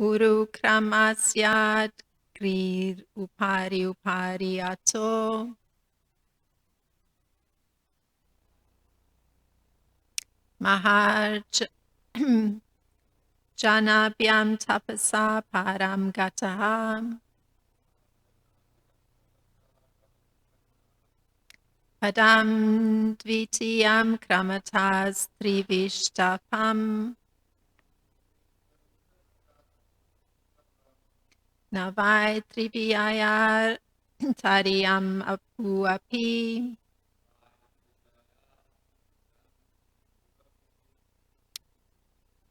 Uru kramasyat grir upari upari ato. Maharj janabhyam tapasa param gataham. Padam dvitiyam kramatas trivishtapam. Navai triviyayar tariyam apuapi.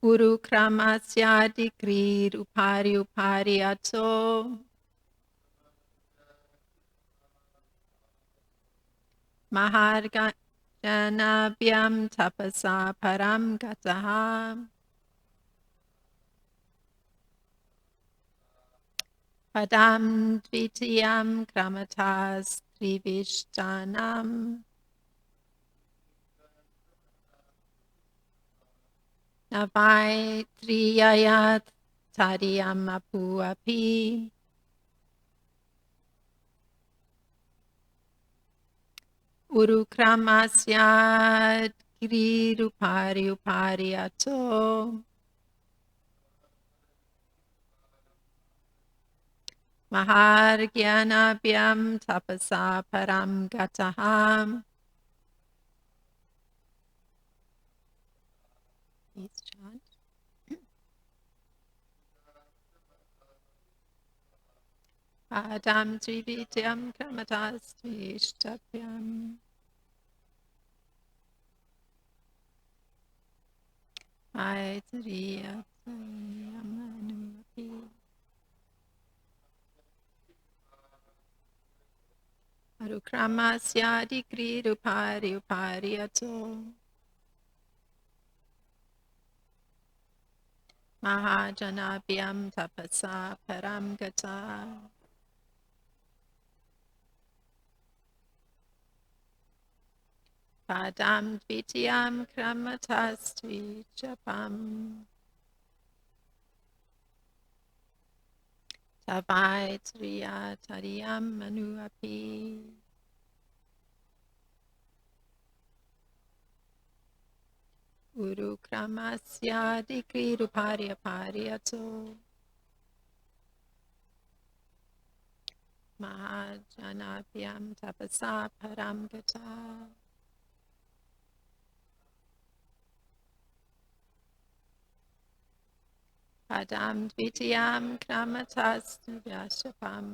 Uru kramasyadi grir upari upari ato. Maharjanabhyam tapasa param gataham. Padam dvitiyam kramatas trivishtanam. Navai triyayat tariyam apuapi. Uru kramasyad girirupari upari ato. Mahargyanabhyam tapasa param gataham. Please chant. Padam trividyam kramatas tvishtabhyam. Aitriyatayamanuapi. Arukramasyadi grirupari upari ato. Mahajanabhyam tapasa param gata. Padam dvitiyam kramatas tvijapam. Tavai triyatayam manuapi. Uru kramasyadi grirupari upari ato. Mahajanabhyam tapasa param gata. Padam dvitiyam kramatas tvijapam.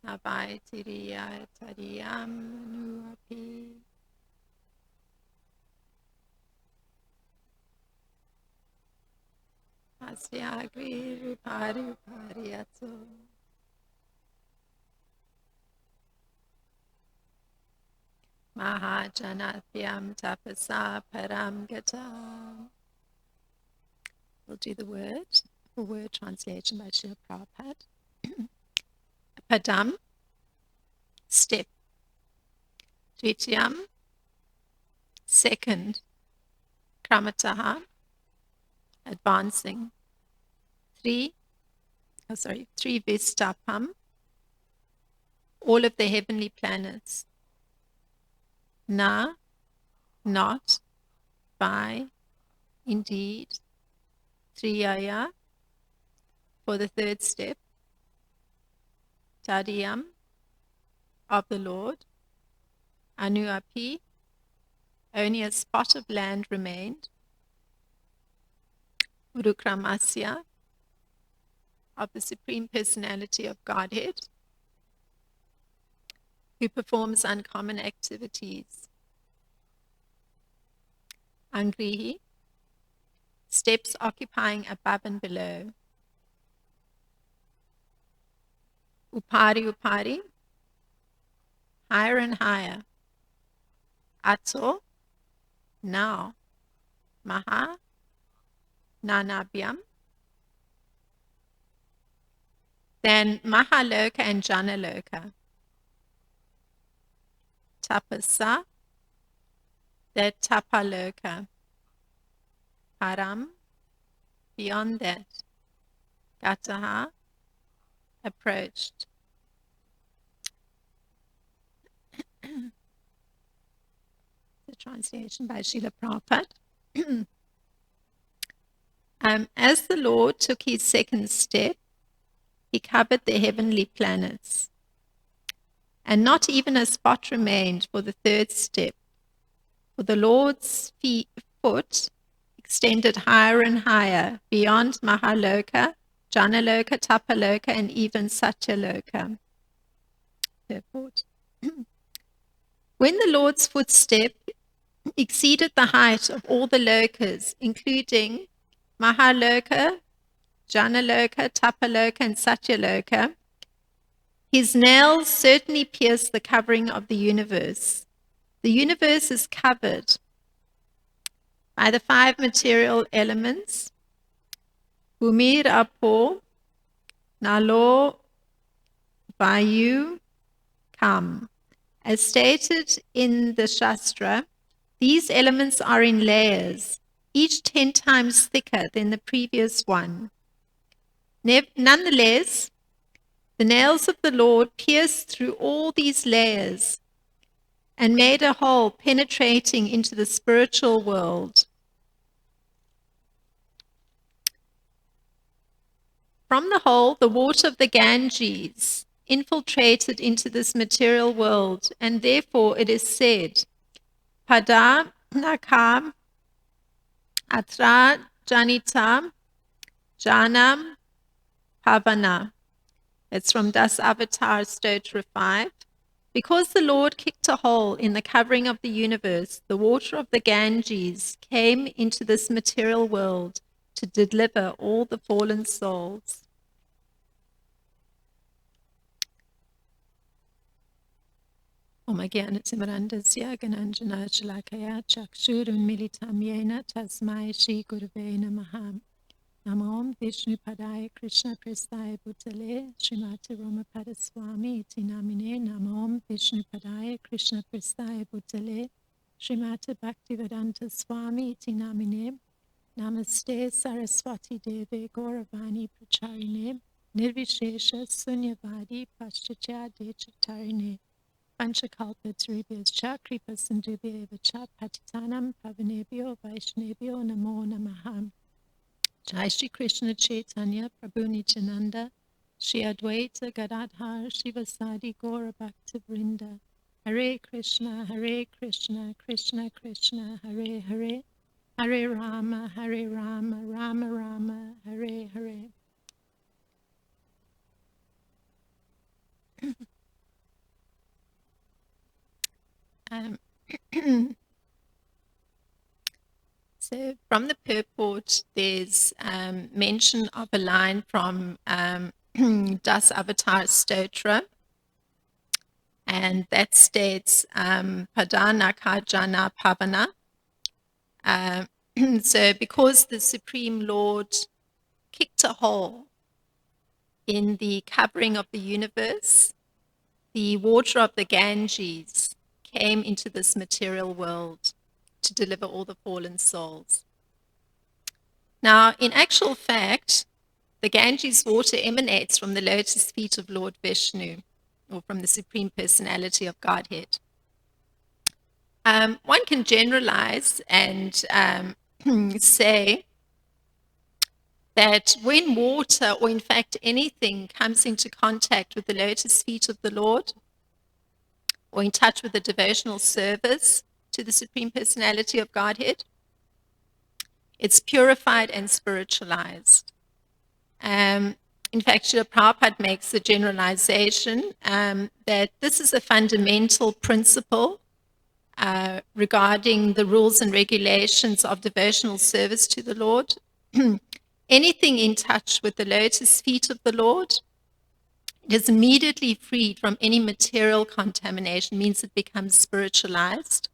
Navai triyatayam manuapi. Asyagri rupari upari ato. Mahajanabhyam tapasa param gata. We'll do the word translation by Srila Prabhupada. Padam, step. Dvitiyam, second. Kramataha, advancing. Three Vistapam, all of the heavenly planets. Na, not, by, indeed. Triyaya, for the third step. Tadiyam, of the Lord. Anuapi, only a spot of land remained. Urukramasya, of the Supreme Personality of Godhead, who performs uncommon activities. Angrihi, steps occupying above and below. Upari upari, higher and higher. Ato, now. Maha, nanabhyam. Then Mahaloka and Janaloka. Tapasa, that Tapaloka. Param, beyond that, Gataha, approached. The translation by Srila Prabhupada. As the Lord took his second step, he covered the heavenly planets, and not even a spot remained for the third step, for the Lord's foot extended higher and higher beyond Mahaloka, Janaloka, Tapaloka, and even Satyaloka. Purport. When the Lord's footstep exceeded the height of all the lokas, including Mahaloka, Janaloka, Tapaloka, and Satyaloka, his nails certainly pierced the covering of the universe. The universe is covered by the 5 material elements: Bhumir Apo, Nalo, Vayu, Kam. As stated in the Shastra, these elements are in layers, each 10 times thicker than the previous one. Nonetheless, the nails of the Lord pierced through all these layers and made a hole penetrating into the spiritual world. From the hole, the water of the Ganges infiltrated into this material world, and therefore it is said, Pada Nakam Atra Janitam Janam Pavana. It's from Das Avatar Stotra 5. Because the Lord kicked a hole in the covering of the universe, the water of the Ganges came into this material world to deliver all the fallen souls. Om Jnana-timirandasya Gananjana Shalakaya Chakshurun Militam Yena Tasmai Shri Gurave Namaha. Namo Vishnu Padaya Krishna Prasthaya Bhutale Srimati Romapada Swami Iti Namine. Namo Vishnu Padaya Krishna Prasthaya Bhutale Srimati Bhaktivedanta Swami Iti Namine. Namaste Saraswati Deve Gauravani Pracharine Nirvishesha Sunyavadi Paschatya Dechatarine Panchakalpa Tribhyacha Kripa Sindhubhyeva Cha Patitanam Pavanebhyo Vaishnebhyo Namo Namaha. Jai Shri Krishna Chaitanya Prabhu Nityananda Shri Advaita Gadadhar Shivasadi Gaura Bhakta Vrinda. Hare Krishna Krishna Krishna Hare Hare, Hare Rama Rama Rama Hare Hare. So from the purport, there's mention of a line from Das Avatar Stotra, and that states Padanaka Jana Pavana. So because the Supreme Lord kicked a hole in the covering of the universe, the water of the Ganges came into this material world to deliver all the fallen souls. Now, in actual fact, the Ganges water emanates from the lotus feet of Lord Vishnu, or from the Supreme Personality of Godhead. One can generalize and say that when water, or in fact anything, comes into contact with the lotus feet of the Lord, or in touch with the devotional service to the Supreme Personality of Godhead, it's purified and spiritualized. In fact, Srila Prabhupada makes the generalization that this is a fundamental principle regarding the rules and regulations of devotional service to the Lord. Anything in touch with the lotus feet of the Lord, it is immediately freed from any material contamination, means it becomes spiritualized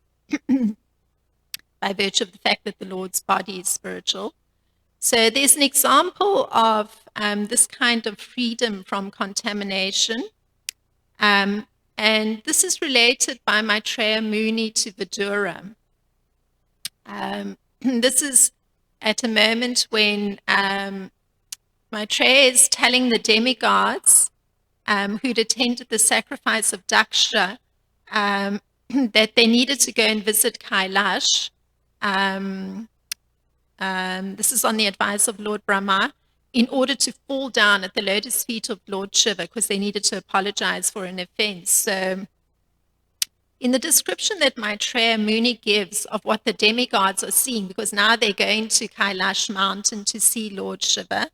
by virtue of the fact that the Lord's body is spiritual. So there's an example of this kind of freedom from contamination. And this is related by Maitreya Muni to Vidura. This is at a moment when Maitreya is telling the demigods who'd attended the sacrifice of Daksha that they needed to go and visit Kailash. This is on the advice of Lord Brahma, in order to fall down at the lotus feet of Lord Shiva, because they needed to apologize for an offense. So in the description that Maitreya Muni gives of what the demigods are seeing, because now they're going to Kailash mountain to see Lord Shiva,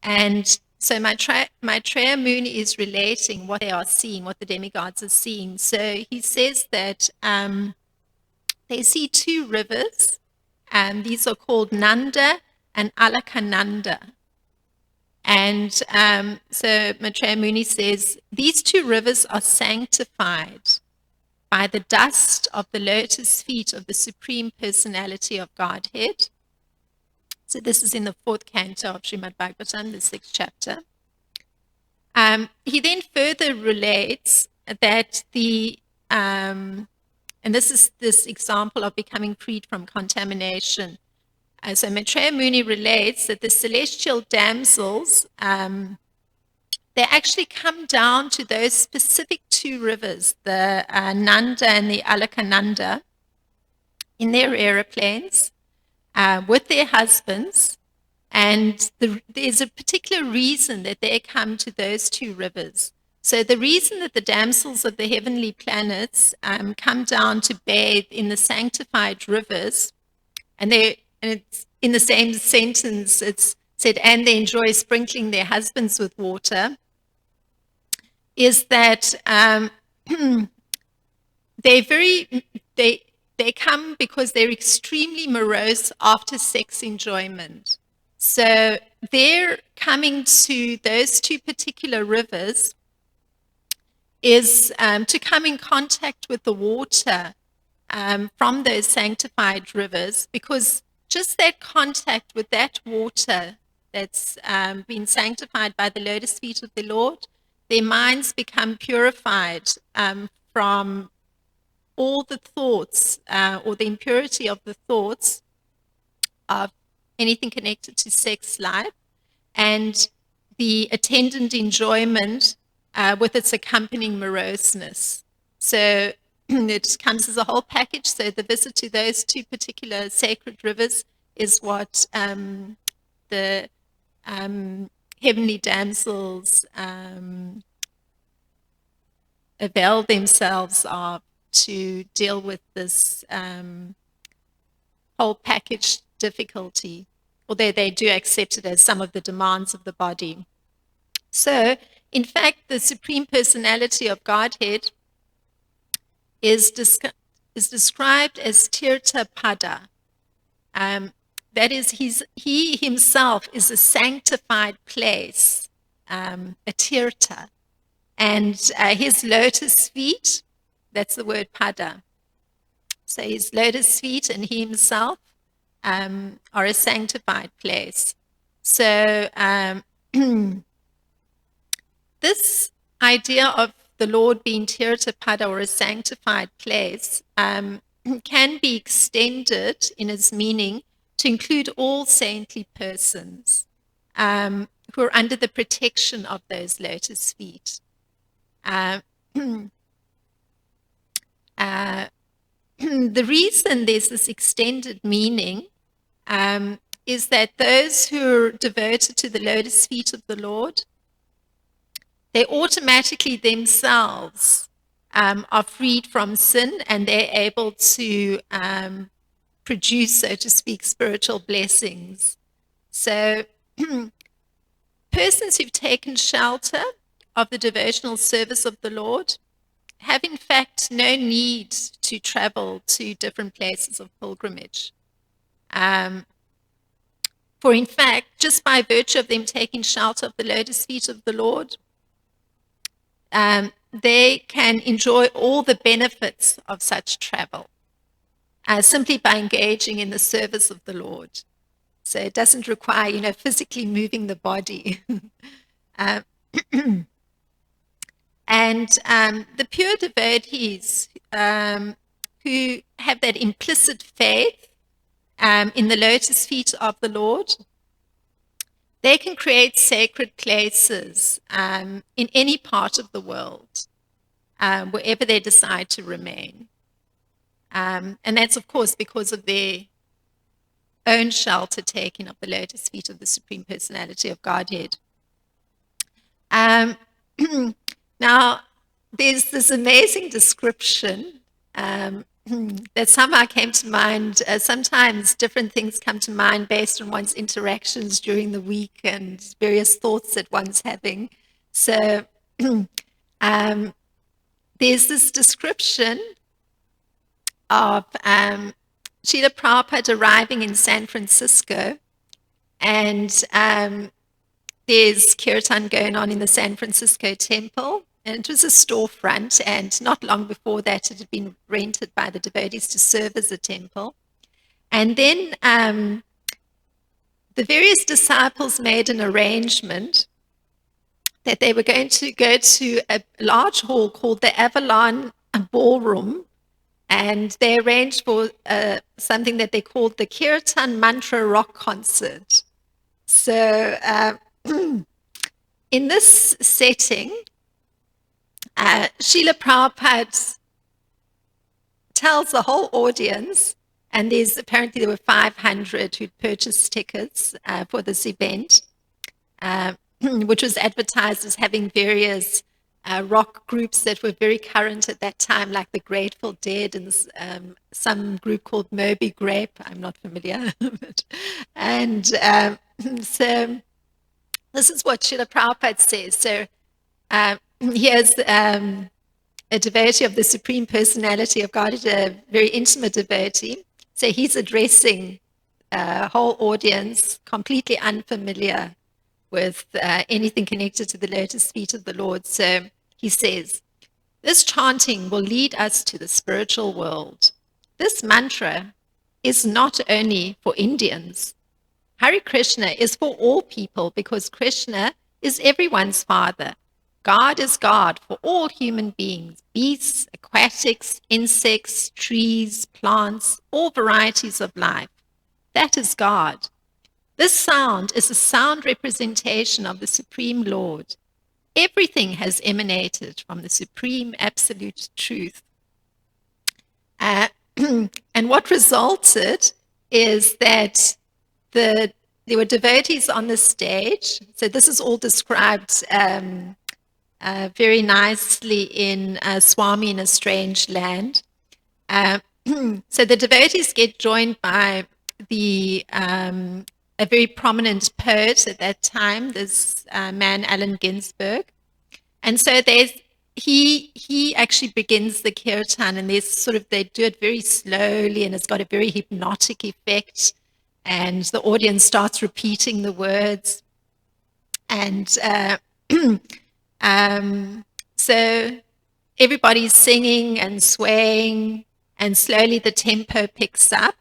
and so Maitreya Muni is relating what they are seeing, what the demigods are seeing. So he says that they see two rivers, and these are called Nanda and Alakananda. And so Maitreya Muni says, these two rivers are sanctified by the dust of the lotus feet of the Supreme Personality of Godhead. So this is in the 4th canto of Srimad Bhagavatam, the 6th chapter. He then further relates that and this is this example of becoming freed from contamination. So Maitreya Muni relates that the celestial damsels, they actually come down to those specific two rivers, the Nanda and the Alakananda, in their aeroplanes with their husbands. And there's a particular reason that they come to those two rivers. So the reason that the damsels of the heavenly planets come down to bathe in the sanctified rivers, and it's in the same sentence, it's said, and they enjoy sprinkling their husbands with water, is that they come because they're extremely morose after sex enjoyment. So their coming to those two particular rivers is to come in contact with the water from those sanctified rivers, because just that contact with that water that's been sanctified by the lotus feet of the Lord, their minds become purified from all the thoughts or the impurity of the thoughts of anything connected to sex life, and the attendant enjoyment with its accompanying moroseness. So it comes as a whole package. So the visit to those two particular sacred rivers is what the heavenly damsels avail themselves of to deal with this whole package difficulty, although they do accept it as some of the demands of the body. So, in fact, the Supreme Personality of Godhead is described as Tirtha Pada. That is, he himself is a sanctified place, a Tirtha. And his lotus feet, that's the word Pada. So his lotus feet and he himself are a sanctified place. So this idea of the Lord being Tirtha Pada, or a sanctified place, can be extended in its meaning to include all saintly persons who are under the protection of those lotus feet. The reason there's this extended meaning is that those who are devoted to the lotus feet of the Lord, they automatically themselves are freed from sin, and they're able to produce, so to speak, spiritual blessings. So persons who've taken shelter of the devotional service of the Lord have in fact no need to travel to different places of pilgrimage. For in fact, just by virtue of them taking shelter of the lotus feet of the Lord, they can enjoy all the benefits of such travel simply by engaging in the service of the Lord. So it doesn't require, physically moving the body. And the pure devotees who have that implicit faith in the lotus feet of the Lord. They can create sacred places in any part of the world, wherever they decide to remain. And that's, of course, because of their own shelter taking of the lotus feet of the Supreme Personality of Godhead. Now, there's this amazing description that somehow came to mind. Sometimes different things come to mind based on one's interactions during the week and various thoughts that one's having. So there's this description of Srila Prabhupada arriving in San Francisco, and there's kirtan going on in the San Francisco temple, and it was a storefront, and not long before that it had been rented by the devotees to serve as a temple. And then the various disciples made an arrangement that they were going to go to a large hall called the Avalon Ballroom, and they arranged for something that they called the Kirtan Mantra Rock Concert. So in this setting, Srila Prabhupada tells the whole audience, and apparently there were 500 who'd purchased tickets for this event, which was advertised as having various rock groups that were very current at that time, like the Grateful Dead and some group called Moby Grape. I'm not familiar. And so this is what Srila Prabhupada says. So here's a devotee of the Supreme Personality of God, a very intimate devotee. So he's addressing a whole audience completely unfamiliar with anything connected to the lotus feet of the Lord. So he says, this chanting will lead us to the spiritual world. This mantra is not only for Indians. Hare Krishna is for all people because Krishna is everyone's father. God is God for all human beings, beasts, aquatics, insects, trees, plants, all varieties of life. That is God. This sound is a sound representation of the Supreme Lord. Everything has emanated from the Supreme Absolute Truth. And what resulted is that there were devotees on the stage. So this is all described very nicely in Swami in a Strange Land. So the devotees get joined by a very prominent poet at that time, this man, Allen Ginsberg. And so he actually begins the kirtan, and they do it very slowly, and it's got a very hypnotic effect, and the audience starts repeating the words. And so everybody's singing and swaying, and slowly the tempo picks up.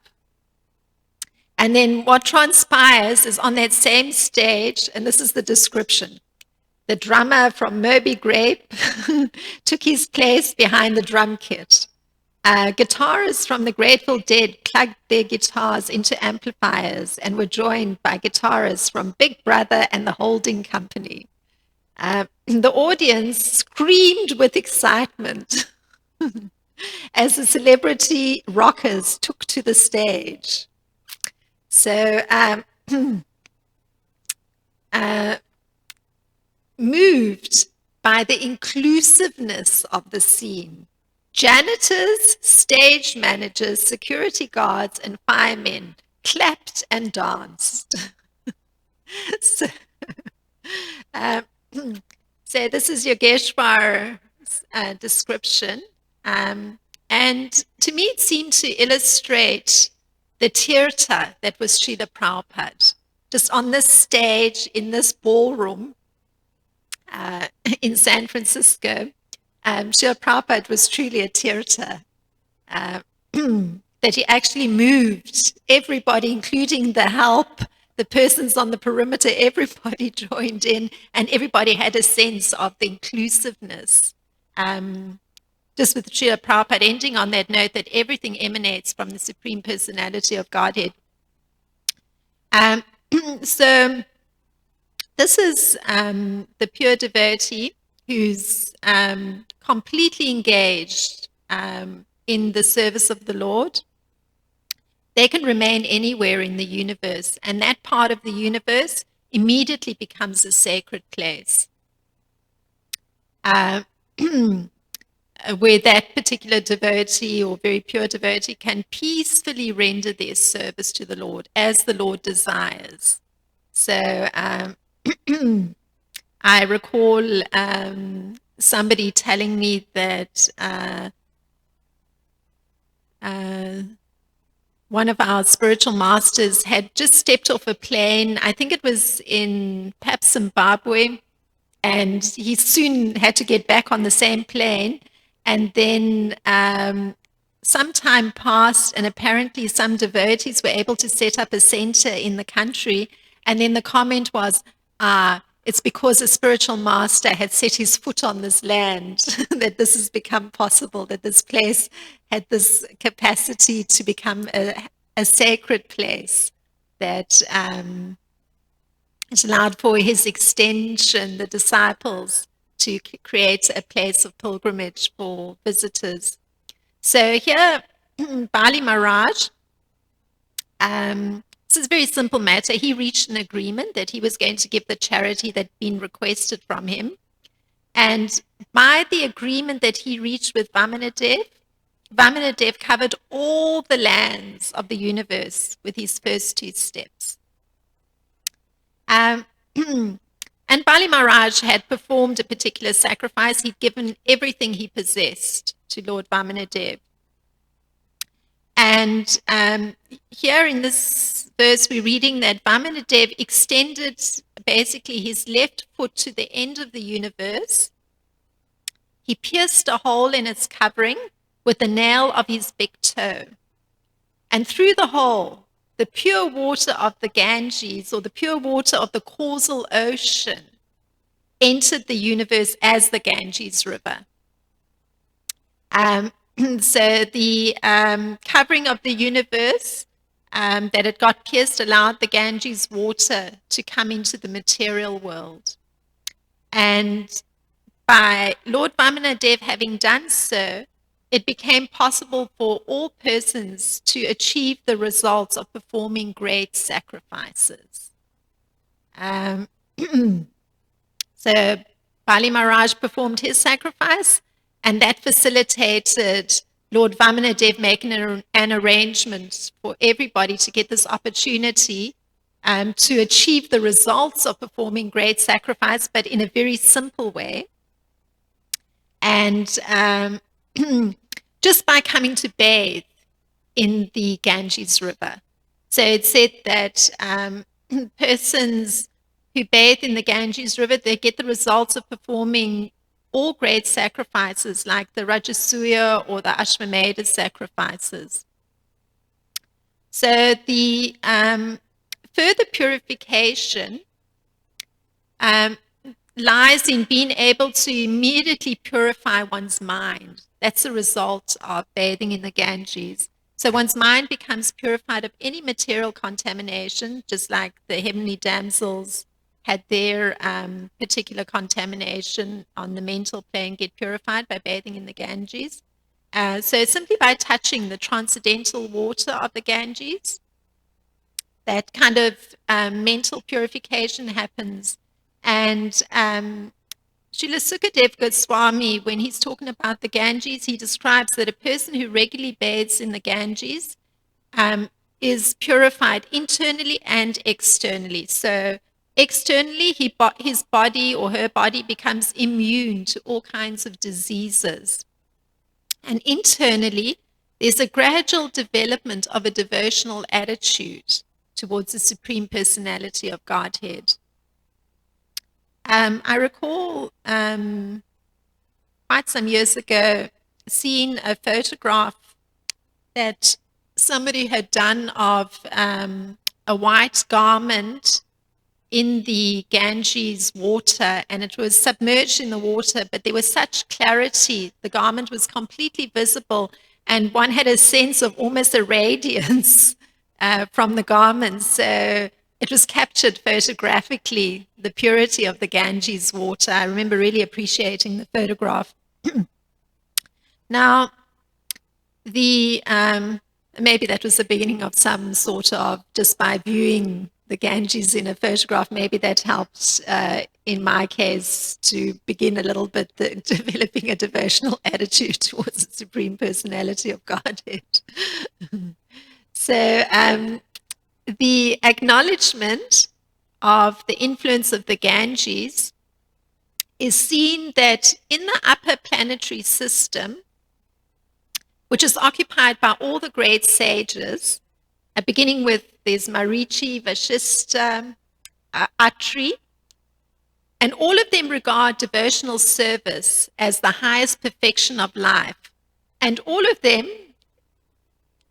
And then what transpires is on that same stage, and this is the description, the drummer from Moby Grape took his place behind the drum kit. Guitarists from the Grateful Dead plugged their guitars into amplifiers and were joined by guitarists from Big Brother and the Holding Company. The audience screamed with excitement as the celebrity rockers took to the stage. So moved by the inclusiveness of the scene, janitors, stage managers, security guards, and firemen clapped and danced. So this is Yogeshwar's description. And to me, it seemed to illustrate the tirtha that was Srila Prabhupada. Just on this stage, in this ballroom in San Francisco, Srila Prabhupada was truly a tirtha. That he actually moved everybody, including the help, the persons on the perimeter, everybody joined in, and everybody had a sense of the inclusiveness. Just with Srila Prabhupada ending on that note that everything emanates from the Supreme Personality of Godhead. Um, so this is the pure devotee who's completely engaged in the service of the Lord. They can remain anywhere in the universe, and that part of the universe immediately becomes a sacred place. Where that particular devotee or very pure devotee can peacefully render their service to the Lord as the Lord desires. So I recall somebody telling me that one of our spiritual masters had just stepped off a plane. I think it was in perhaps Zimbabwe, and he soon had to get back on the same plane. And then some time passed, and apparently some devotees were able to set up a center in the country. And then the comment was, it's because a spiritual master had set his foot on this land that this has become possible, that this place had this capacity to become a sacred place that it allowed for his extension, the disciples, to create a place of pilgrimage for visitors. So here, Bali Maharaj, this is a very simple matter. He reached an agreement that he was going to give the charity that had been requested from him. And by the agreement that he reached with Vamanadev, Vamanadev covered all the lands of the universe with his first two steps. And Bali Maharaj had performed a particular sacrifice. He'd given everything he possessed to Lord Vamanadev. And here in this verse, we're reading that Vamanadev extended basically his left foot to the end of the universe. He pierced a hole in its covering with the nail of his big toe. And through the hole, the pure water of the Ganges, or the pure water of the causal ocean, entered the universe as the Ganges River. So the covering of the universe that had got pierced allowed the Ganges water to come into the material world. And by Lord Vamanadev having done so, it became possible for all persons to achieve the results of performing great sacrifices. So Bali Maharaj performed his sacrifice, and that facilitated Lord Vamanadev making an arrangement for everybody to get this opportunity to achieve the results of performing great sacrifice, but in a very simple way. And just by coming to bathe in the Ganges River. So it said that persons who bathe in the Ganges River, they get the results of performing all great sacrifices like the Rajasuya or the Ashwamedha sacrifices. So the further purification lies in being able to immediately purify one's mind. That's the result of bathing in the Ganges. So one's mind becomes purified of any material contamination, just like the heavenly damsels had their particular contamination on the mental plane get purified by bathing in the Ganges. So simply by touching the transcendental water of the Ganges, that kind of mental purification happens. And Srila Sukadev Goswami, when he's talking about the Ganges, he describes that a person who regularly bathes in the Ganges is purified internally and externally. So externally, his body or her body becomes immune to all kinds of diseases. And internally, there's a gradual development of a devotional attitude towards the Supreme Personality of Godhead. I recall quite some years ago seeing a photograph that somebody had done of a white garment in the Ganges water, and it was submerged in the water, but there was such clarity. The garment was completely visible, and one had a sense of almost a radiance from the garment. So it was captured photographically, the purity of the Ganges water. I remember really appreciating the photograph. Now, maybe that was the beginning of some sort of, just by viewing the Ganges in a photograph, maybe that helped, in my case, to begin a little bit developing a devotional attitude towards the Supreme Personality of Godhead. So the acknowledgement of the influence of the Ganges is seen that in the upper planetary system, which is occupied by all the great sages, beginning with there's Marichi, Vashishta, Atri, and all of them regard devotional service as the highest perfection of life. And all of them,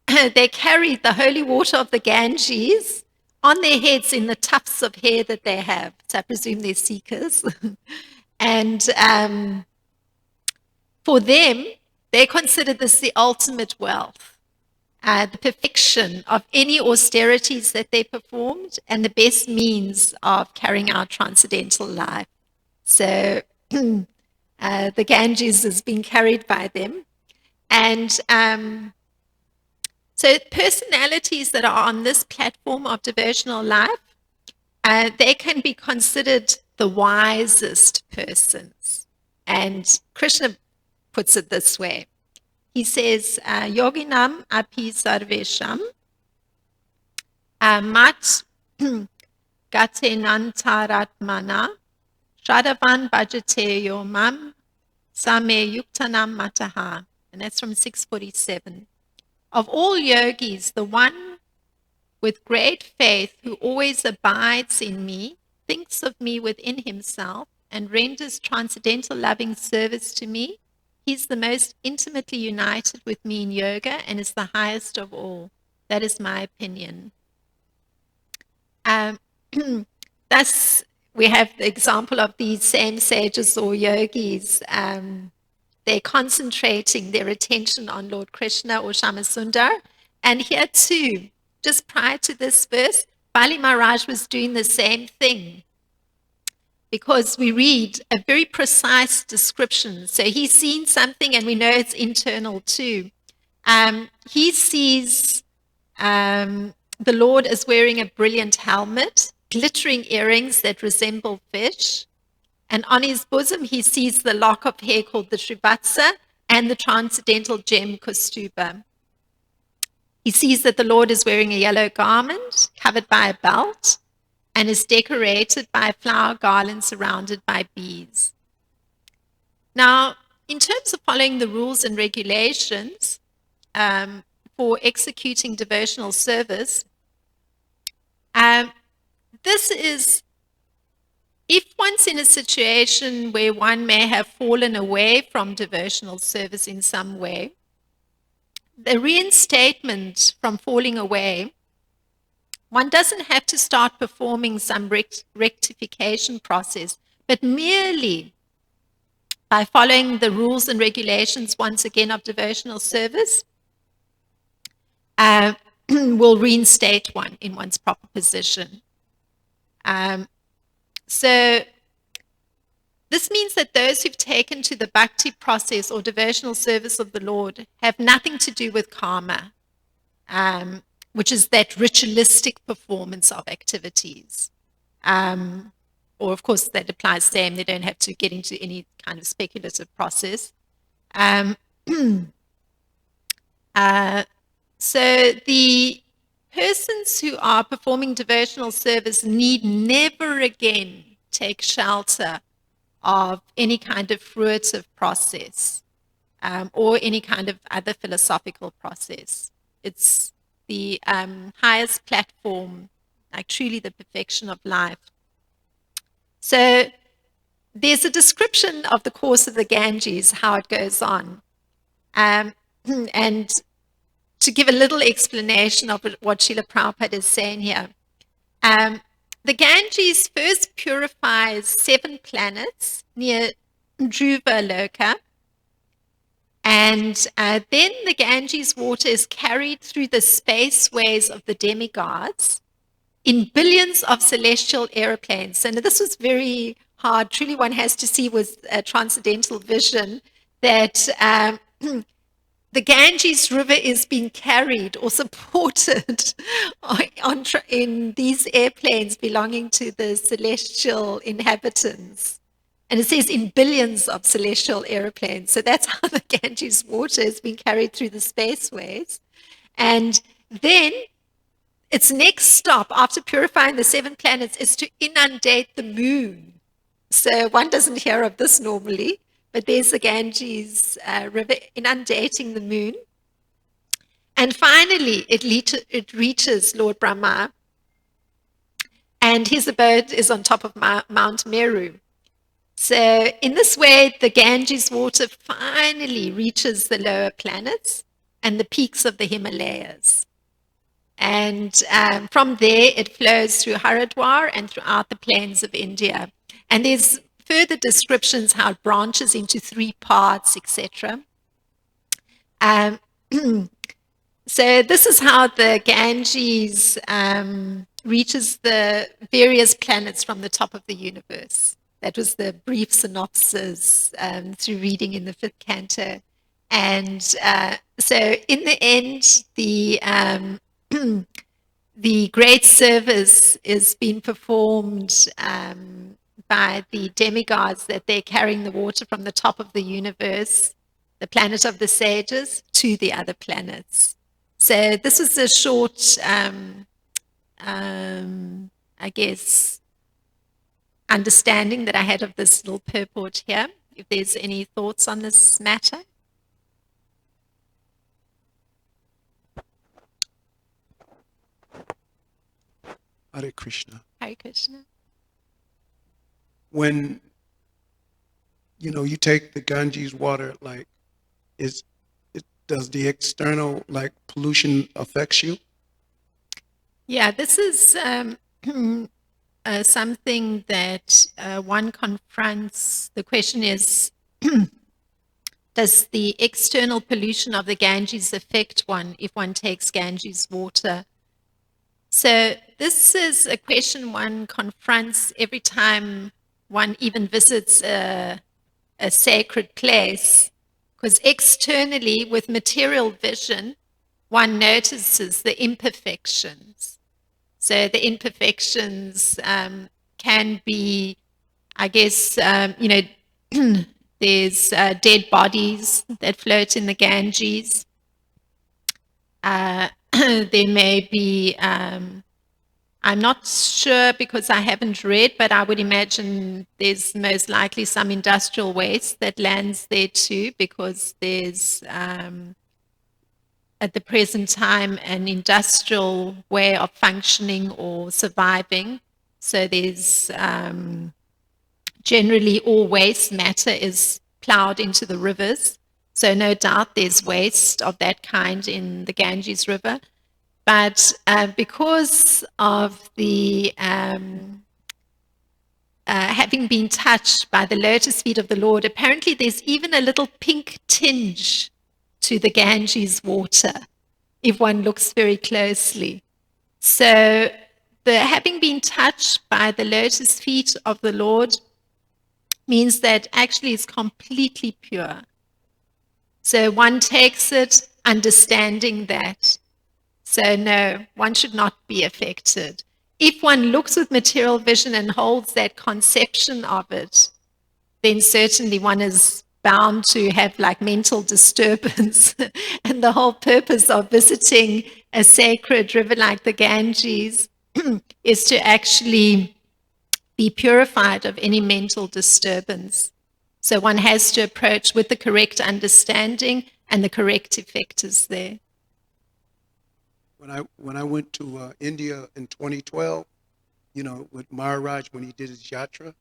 they carry the holy water of the Ganges on their heads in the tufts of hair that they have. So I presume they're seekers. And for them, they consider this the ultimate wealth, the perfection of any austerities that they performed, and the best means of carrying out transcendental life. So the Ganges is being carried by them. And so personalities that are on this platform of devotional life, they can be considered the wisest persons. And Krishna puts it this way. He says, Yoginam api sarvesham mat gatenantaratmana shadavan bhajate yomam same yuktanam mataha. And that's from 647. Of all yogis, the one with great faith who always abides in me, thinks of me within himself, and renders transcendental loving service to me, he's the most intimately united with me in yoga and is the highest of all. That is my opinion. Thus, we have the example of these same sages or yogis. They're concentrating their attention on Lord Krishna or Shamasundar. And here too, just prior to this verse, Bali Maharaj was doing the same thing, because we read a very precise description. So he's seen something, and we know it's internal too. He sees the Lord as wearing a brilliant helmet, glittering earrings that resemble fish, and on his bosom he sees the lock of hair called the Srivatsa and the transcendental gem Kaustuba. He sees that the Lord is wearing a yellow garment covered by a belt and is decorated by a flower garland surrounded by bees. Now, in terms of following the rules and regulations for executing devotional service, this is, if one's in a situation where one may have fallen away from devotional service in some way, the reinstatement from falling away, one doesn't have to start performing some rectification process, but merely by following the rules and regulations, once again, of devotional service, will reinstate one in one's proper position. So this means that those who've taken to the bhakti process or devotional service of the Lord have nothing to do with karma, which is that ritualistic performance of activities. Or, of course, that applies to them. They don't have to get into any kind of speculative process. So the persons who are performing devotional service need never again take shelter of any kind of fruitive process or any kind of other philosophical process. It's the highest platform, like truly the perfection of life. So there's a description of the course of the Ganges, how it goes on. And to give a little explanation of what Srila Prabhupada is saying here. The Ganges first purifies 7 planets near Dhruva Loka, and then the Ganges water is carried through the spaceways of the demigods in billions of celestial aeroplanes. And this was very hard. Truly, one has to see with a transcendental vision that the Ganges River is being carried or supported in these airplanes belonging to the celestial inhabitants. And it says in billions of celestial airplanes. So that's how the Ganges water is being carried through the spaceways. And then its next stop after purifying the 7 planets is to inundate the moon. So one doesn't hear of this normally, but there's the Ganges River inundating the moon. And finally, it reaches Lord Brahma, and his abode is on top of Mount Meru. So in this way, the Ganges water finally reaches the lower planets and the peaks of the Himalayas. And from there, it flows through Haridwar and throughout the plains of India. And there's further descriptions how it branches into 3 parts, etc. So this is how the Ganges reaches the various planets from the top of the universe. That was the brief synopsis through reading in the 5th canto. And so in the end, the great service is being performed by the demigods, that they're carrying the water from the top of the universe, the planet of the sages, to the other planets. So this is a short, I guess, understanding that I had of this little purport here. If there's any thoughts on this matter. Hare Krishna. Hare Krishna. When you take the Ganges water, like, does the external pollution affects you? Yeah, this is something that one confronts. The question is, does the external pollution of the Ganges affect one if one takes Ganges water? So this is a question one confronts every time one even visits a sacred place, because externally, with material vision, one notices the imperfections. So the imperfections can be, I guess, there's dead bodies that float in the Ganges. There may be, I'm not sure because I haven't read, but I would imagine there's most likely some industrial waste that lands there too, because there's, at the present time, an industrial way of functioning or surviving. So there's generally all waste matter is plowed into the rivers. So no doubt there's waste of that kind in the Ganges River. But because of the having been touched by the lotus feet of the Lord, apparently there's even a little pink tinge to the Ganges water, if one looks very closely. So the having been touched by the lotus feet of the Lord means that actually it's completely pure. So one takes it understanding that. So no, one should not be affected. If one looks with material vision and holds that conception of it, then certainly one is bound to have mental disturbance. And the whole purpose of visiting a sacred river like the Ganges is to actually be purified of any mental disturbance. So one has to approach with the correct understanding, and the correct effect is there. When I went to India in 2012, with Maharaj, when he did his yatra,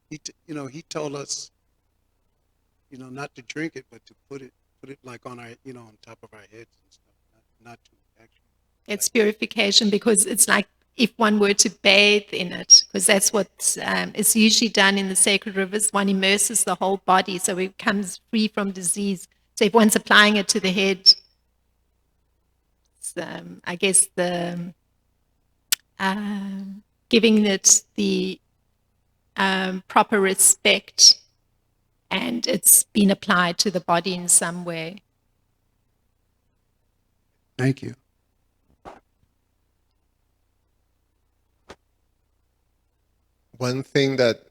he told us, not to drink it, but to put it on our, on top of our heads and stuff, not to actually. It's purification, because it's like if one were to bathe in it, because that's what is usually done in the sacred rivers. One immerses the whole body, so it becomes free from disease. So if one's applying it to the head, I guess the giving it the proper respect, and it's been applied to the body in some way. Thank you. One thing that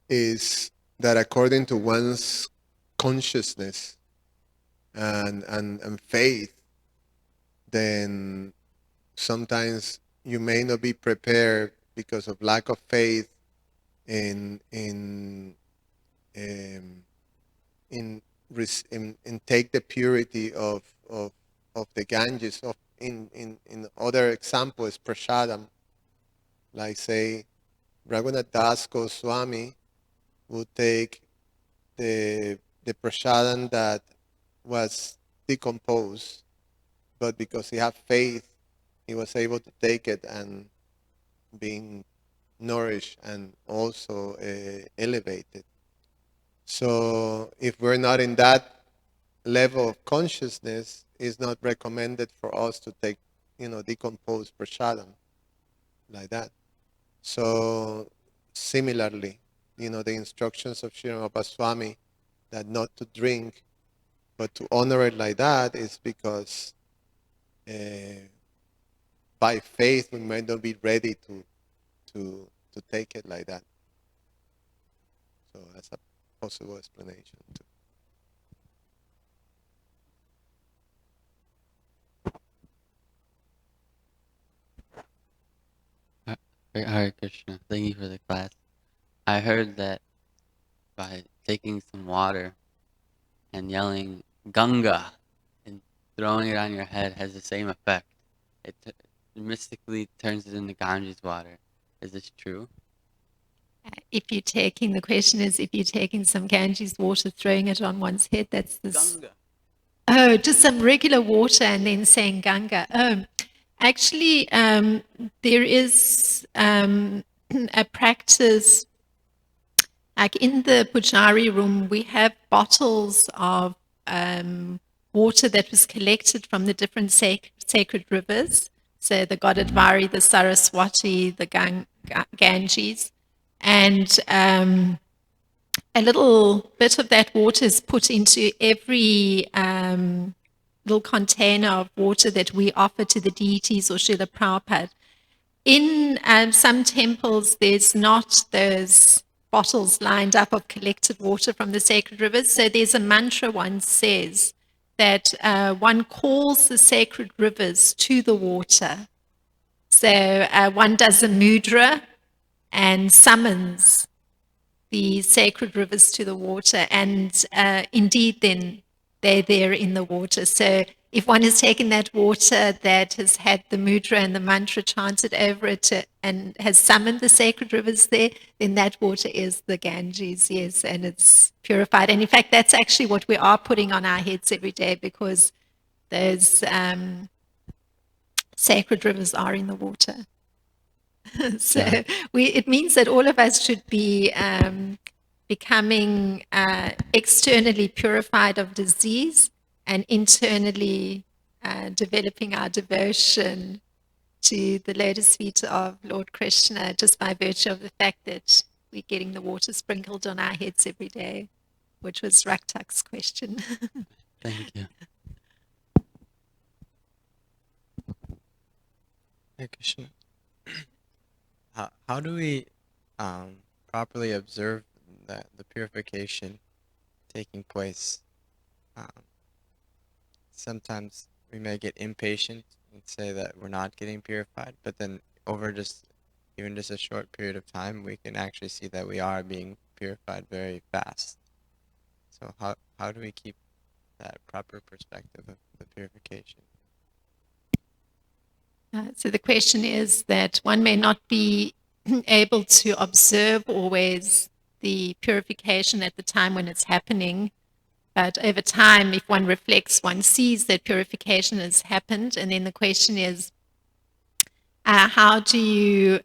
is that according to one's consciousness and faith, then sometimes you may not be prepared because of lack of faith in um, in take the purity of the Ganges. Of in other examples, prasadam, like say Raghunath Das Goswami would take the prasadam that was decomposed, but because he had faith, he was able to take it and being nourished and also elevated. So if we're not in that level of consciousness, it's not recommended for us to take, decomposed prasadam like that. So similarly, the instructions of Srimad Swami that not to drink, but to honor it like that is because by faith we might not be ready to take it like that. So that's a possible explanation too. Hare Krishna. Thank you for the class. I heard that by taking some water and yelling Ganga and throwing it on your head has the same effect. It mystically turns it into Ganges water. Is this true? The question is, if you're taking some Ganges water, throwing it on one's head, that's this. Ganga. Oh, just some regular water and then saying Ganga. Oh, actually, there is a practice. Like in the Pujari room, we have bottles of water that was collected from the different sacred rivers. So the Godavari, the Saraswati, the Ganges. And a little bit of that water is put into every little container of water that we offer to the deities or Srila Prabhupada. In some temples, there's not those bottles lined up of collected water from the sacred rivers. So there's a mantra one says that one calls the sacred rivers to the water. So one does a mudra and summons the sacred rivers to the water, and indeed then they're there in the water. So if one has taken that water that has had the mudra and the mantra chanted over it and has summoned the sacred rivers there, then that water is the Ganges, yes, and it's purified. And in fact, that's actually what we are putting on our heads every day, because those sacred rivers are in the water. So it means that all of us should be becoming externally purified of disease and internally developing our devotion to the lotus feet of Lord Krishna, just by virtue of the fact that we're getting the water sprinkled on our heads every day, which was Raktak's question. Thank you. Hare Krishna. How do we properly observe the purification taking place? Sometimes we may get impatient and say that we're not getting purified, but then over even just a short period of time, we can actually see that we are being purified very fast. So how do we keep that proper perspective of the purification? So the question is that one may not be able to observe always the purification at the time when it's happening, but over time, if one reflects, one sees that purification has happened. And then the question is, how do you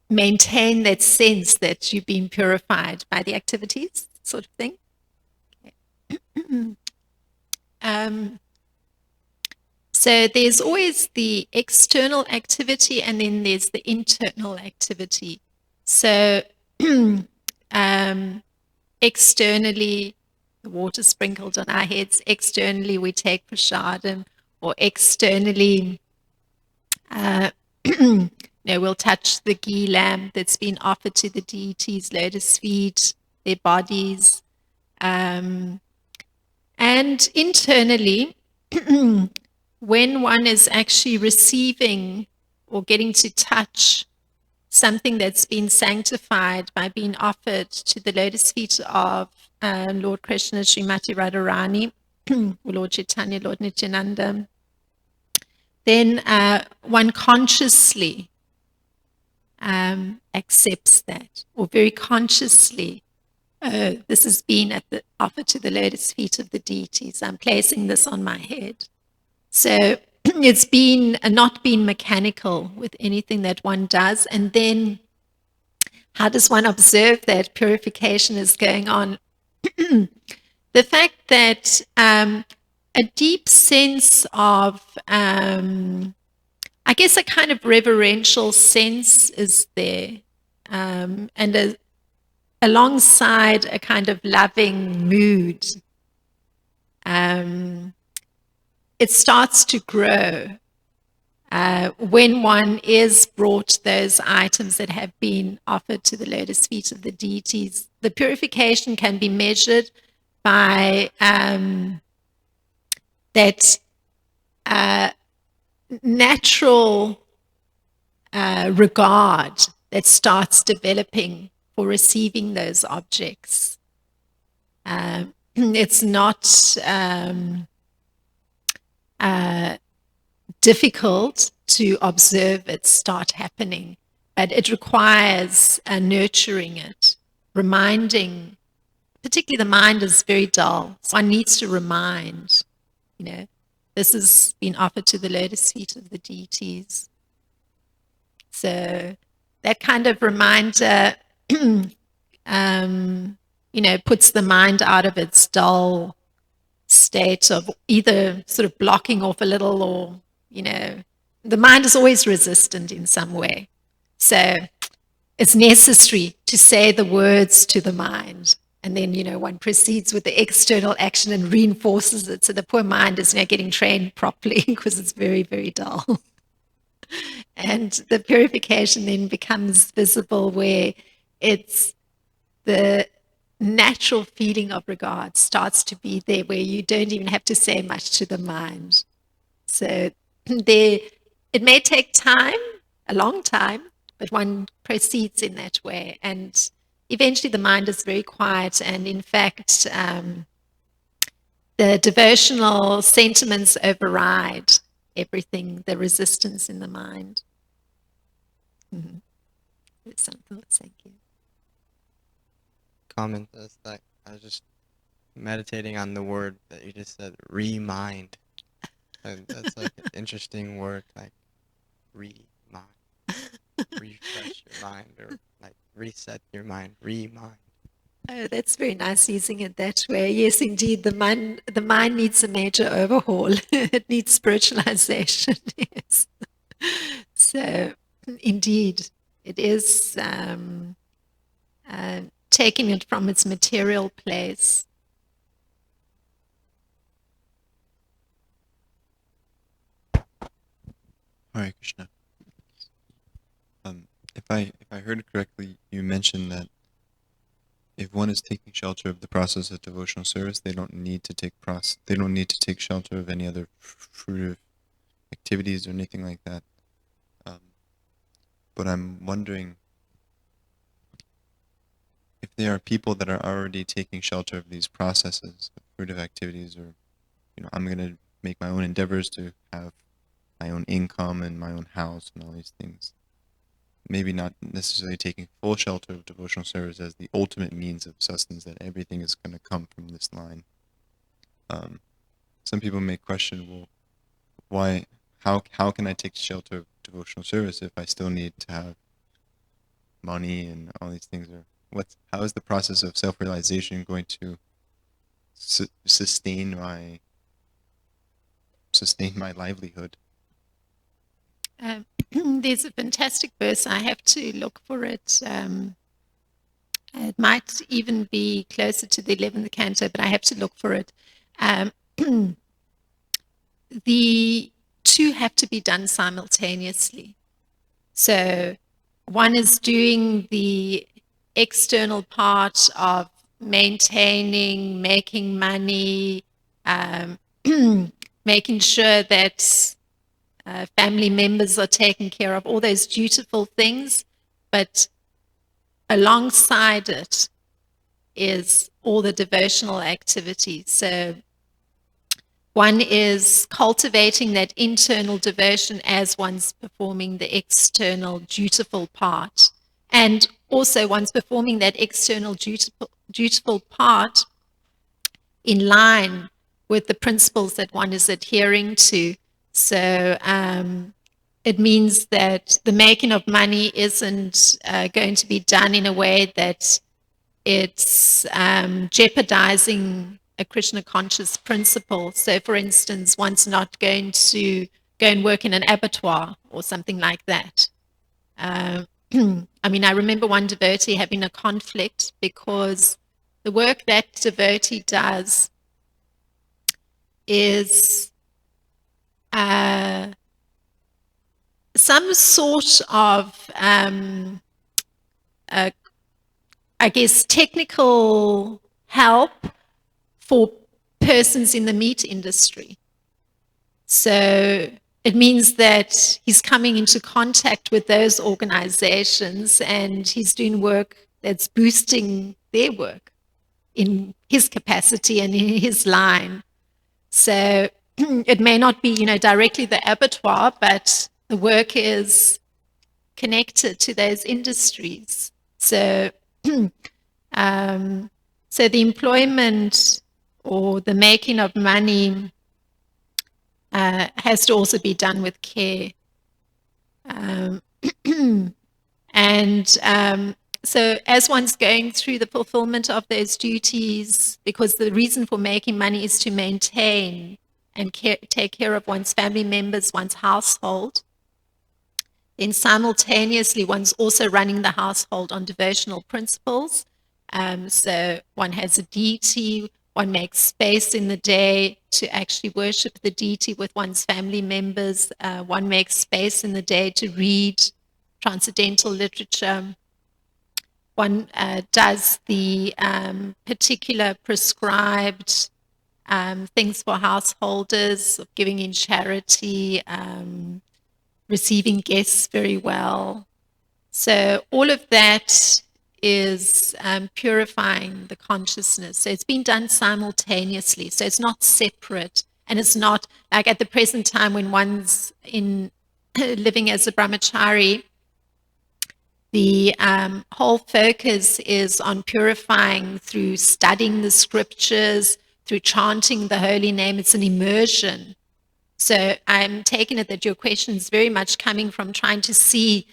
maintain that sense that you've been purified by the activities, sort of thing? Okay. So there's always the external activity and then there's the internal activity. So externally, the water sprinkled on our heads. Externally, we take prasadam, or externally, we'll touch the ghee lamp that's been offered to the deities, lotus feet, their bodies. And internally, when one is actually receiving or getting to touch something that's been sanctified by being offered to the lotus feet of Lord Krishna, Srimati Radharani, Lord Chaitanya, Lord Nityananda, then one consciously accepts that, or very consciously, this has been offered to the lotus feet of the deities. I'm placing this on my head. So it's been not been mechanical with anything that one does. And then how does one observe that purification is going on? The fact that a deep sense of, I guess, a kind of reverential sense is there, and alongside a kind of loving mood, it starts to grow when one is brought those items that have been offered to the lotus feet of the deities. The purification can be measured by that natural regard that starts developing for receiving those objects. It's not difficult to observe it start happening, but it requires nurturing it, reminding. Particularly the mind is very dull. So one needs to remind, this has been offered to the lotus feet of the deities. So that kind of reminder, puts the mind out of its dull state of either sort of blocking off a little or, the mind is always resistant in some way. So it's necessary to say the words to the mind. And then, one proceeds with the external action and reinforces it. So the poor mind is now getting trained properly because it's very, very dull. And the purification then becomes visible where it's the natural feeling of regard starts to be there where you don't even have to say much to the mind. So it may take time, a long time, but one proceeds in that way. And eventually the mind is very quiet, and in fact, the devotional sentiments override everything, the resistance in the mind. Mm-hmm. Some thoughts, thank you. Comment is that I was just meditating on the word that you just said, remind. And that's like an interesting word, like remind. Refresh your mind, or like reset your mind, remind. Oh, that's very nice using it that way. Yes, indeed, the mind needs a major overhaul. It needs spiritualization. Yes. So, indeed, it is taking it from its material place. Hare Krishna. If I heard it correctly, you mentioned that if one is taking shelter of the process of devotional service, they don't need to take shelter of any other fruitive activities or anything like that. But I'm wondering if there are people that are already taking shelter of these processes of fruitive activities, or I'm going to make my own endeavors to have my own income and my own house and all these things. Maybe not necessarily taking full shelter of devotional service as the ultimate means of sustenance, that everything is going to come from this line. Some people may question, well, how can I take shelter of devotional service if I still need to have money and all these things? Or how is the process of self-realization going to sustain sustain my livelihood? There's a fantastic verse. I have to look for it. It might even be closer to the 11th canto, but I have to look for it. The two have to be done simultaneously. So one is doing the external part of maintaining, making money, making sure that family members are taken care of, all those dutiful things. But alongside it is all the devotional activities. So one is cultivating that internal devotion as one's performing the external dutiful part. And also one's performing that external dutiful part in line with the principles that one is adhering to. So it means that the making of money isn't going to be done in a way that it's jeopardizing a Krishna conscious principle. So, for instance, one's not going to go and work in an abattoir or something like that. I mean, I remember one devotee having a conflict because the work that devotee does is some sort of, I guess, technical help for persons in the meat industry. So it means that he's coming into contact with those organizations and he's doing work that's boosting their work in his capacity and in his line. So it may not be, directly the abattoir, but the work is connected to those industries. So, so the employment or the making of money has to also be done with care. So as one's going through the fulfillment of those duties, because the reason for making money is to maintain and take care of one's family members, one's household, then simultaneously one's also running the household on devotional principles. So one has a deity, one makes space in the day to actually worship the deity with one's family members. One makes space in the day to read transcendental literature. One does the particular prescribed things for householders, giving in charity, receiving guests very well. So all of that is purifying the consciousness. So it's been done simultaneously. So it's not separate. And it's not like at the present time when one's in living as a brahmachari, the whole focus is on purifying through studying the scriptures, through chanting the holy name. It's an immersion. So I'm taking it that your question is very much coming from trying to see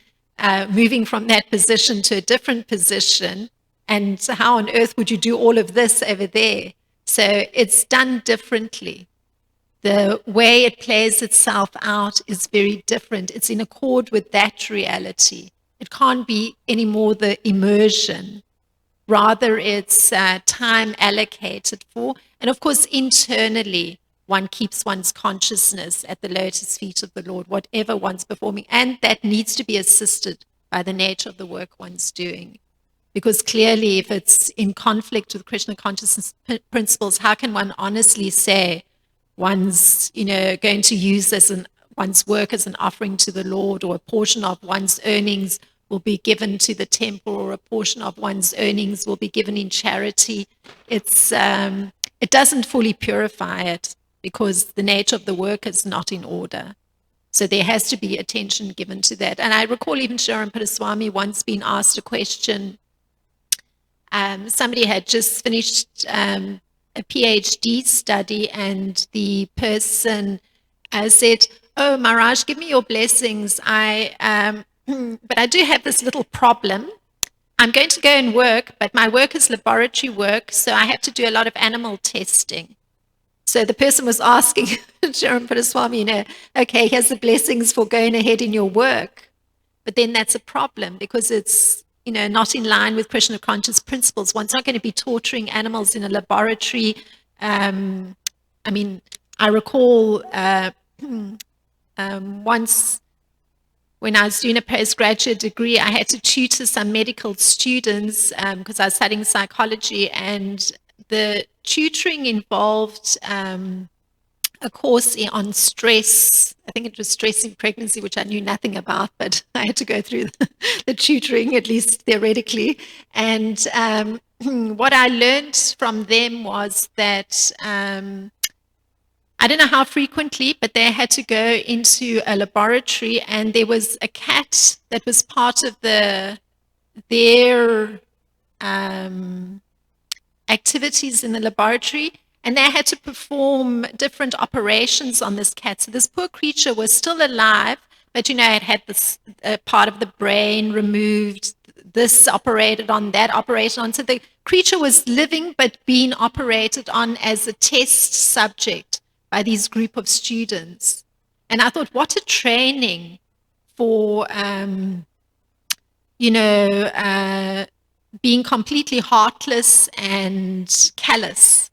moving from that position to a different position, and so how on earth would you do all of this over there? So it's done differently. The way it plays itself out is very different. It's in accord with that reality. It can't be any more the immersion. Rather, it's time allocated for, and of course, internally, one keeps one's consciousness at the lotus feet of the Lord, whatever one's performing. And that needs to be assisted by the nature of the work one's doing. Because clearly, if it's in conflict with Krishna consciousness principles, how can one honestly say one's, going to use one's work as an offering to the Lord, or a portion of one's earnings will be given to the temple, or a portion of one's earnings will be given in charity? It doesn't fully purify it, because the nature of the work is not in order. So there has to be attention given to that. And I recall even Sharon Padaswami once being asked a question. Somebody had just finished a PhD study, and the person said, "Oh, Maharaj, give me your blessings. But I do have this little problem. I'm going to go and work, but my work is laboratory work, so I have to do a lot of animal testing." So the person was asking Sharanpada Swami, okay, here's the blessings for going ahead in your work. But then that's a problem because it's, not in line with Krishna conscious principles. One's not going to be torturing animals in a laboratory. I recall once when I was doing a postgraduate degree, I had to tutor some medical students because I was studying psychology, and the tutoring involved a course on stress. I think it was stress in pregnancy, which I knew nothing about, but I had to go through the tutoring, at least theoretically. And what I learned from them was that I don't know how frequently, but they had to go into a laboratory, and there was a cat that was part of their activities in the laboratory, and they had to perform different operations on this cat. So this poor creature was still alive, but it had this part of the brain removed, this operated on, that operated on. So the creature was living but being operated on as a test subject by these group of students. And I thought, what a training for, being completely heartless and callous.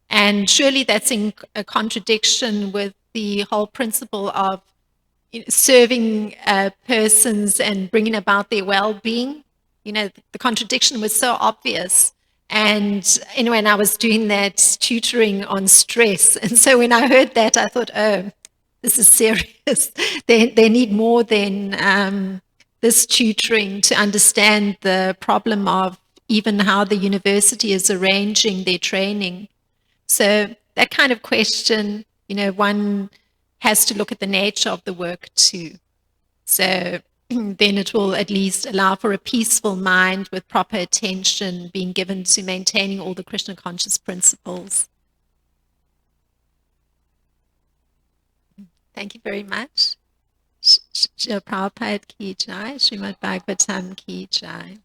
And surely that's in a contradiction with the whole principle of serving persons and bringing about their well-being. The contradiction was so obvious. And when I was doing that tutoring on stress, and so when I heard that, I thought, oh, this is serious. They need more than this tutoring to understand the problem of even how the university is arranging their training. So that kind of question, one has to look at the nature of the work too. So then it will at least allow for a peaceful mind with proper attention being given to maintaining all the Krishna conscious principles. Thank you very much. Prabhupada ki jai, Srimad Bhagavatam ki jai.